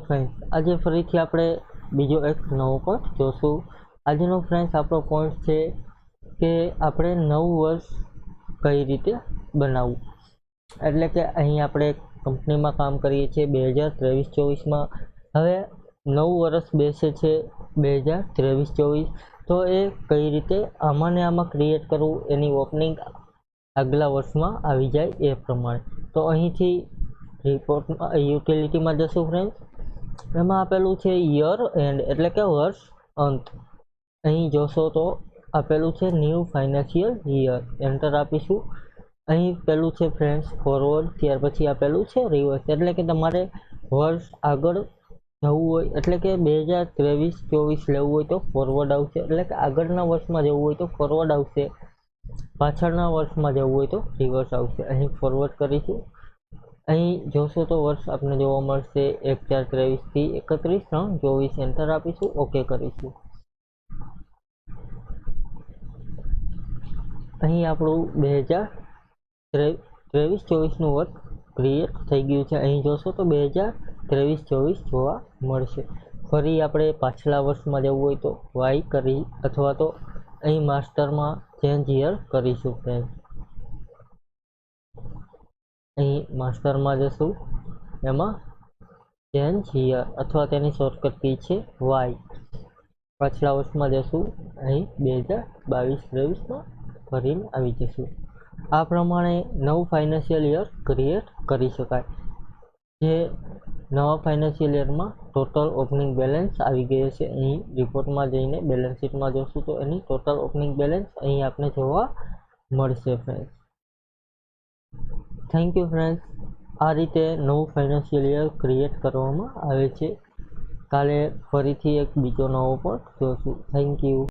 Friends, આજે ફરીથી આપણે બીજો એક નવો પોઈન્ટ જોશું. આજનો ફ્રેન્ડ્સ આપણો પોઈન્ટ છે કે આપણે નવું વર્ષ કઈ રીતે બનાવવું. એટલે કે અહીં આપણે કંપનીમાં કામ કરીએ છીએ 2023-24માં. હવે નવું વર્ષ બેસે છે 2023-24, તો એ કઈ રીતે આમાં ને આમાં ક્રિએટ કરવું, એની ઓપનિંગ આગલા વર્ષમાં આવી જાય એ પ્રમાણે. તો અહીંથી રિપોર્ટમાં યુટિલિટીમાં જશું ફ્રેન્ડ્સ. એમાં આપેલું છે યર એન્ડ, એટલે કે વર્ષ અંત. અહીં જોશો તો આપેલું છે ન્યૂ ફાઇનાન્શિયલ યર, એન્ટર આપીશું. અહીં પેલું છે ફ્રેન્ડ્સ ફોરવર્ડ, ત્યાર પછી આપેલું છે રિવર્સ. એટલે કે તમારે વર્ષ આગળ જવું હોય, એટલે કે 2023-24 લેવું હોય તો ફોરવર્ડ આવશે, એટલે કે આગળના વર્ષમાં જવું હોય તો ફોરવર્ડ આવશે, પાછળના વર્ષમાં જવું હોય તો રિવર્સ આવશે. અહીં ફોરવર્ડ કરીશું. અહીં જોશો તો વર્ષ આપણે જોવા મળશે 1/4-23 થી 31/3-24, એન્ટર આપીશું, ઓકે કરીશું. અહીં આપણું 2023-24નું વર્ષ ક્રિએટ થઈ ગયું છે. અહીં જોશો તો 2023-24 જોવા મળશે. ફરી આપણે પાછલા વર્ષમાં જવું હોય તો વાય કરી, અથવા તો અહીં માસ્ટરમાં ચેન્જ યર કરીશું ફ્રેન્ડ. અહીં માસ્ટરમાં જશું, એમાં ચેન્જ યર અથવા તેની શોર્ટકટ કી છે વાય. પાછલા વર્ષમાં જશું, અહીં 2022-23માં ફરીને આવી જશું. આ પ્રમાણે નવું ફાઇનાન્શિયલ યર ક્રિએટ કરી શકાય. જે નવા ફાઇનાન્શિયલ યરમાં ટોટલ ઓપનિંગ બેલેન્સ આવી ગયો છે. અહીં રિપોર્ટમાં જઈને બેલેન્સ શીટમાં જોશું તો એની ટોટલ ઓપનિંગ બેલેન્સ અહીં આપણે જોવા મળશે ફ્રેન્ડ્સ. Thank you friends. આ રીતે નવું ફાઇનાન્શિયલ યર ક્રિએટ કરવામાં આવે છે. કાલે ફરીથી એક બીજો નવો પણ જોશું. Thank you.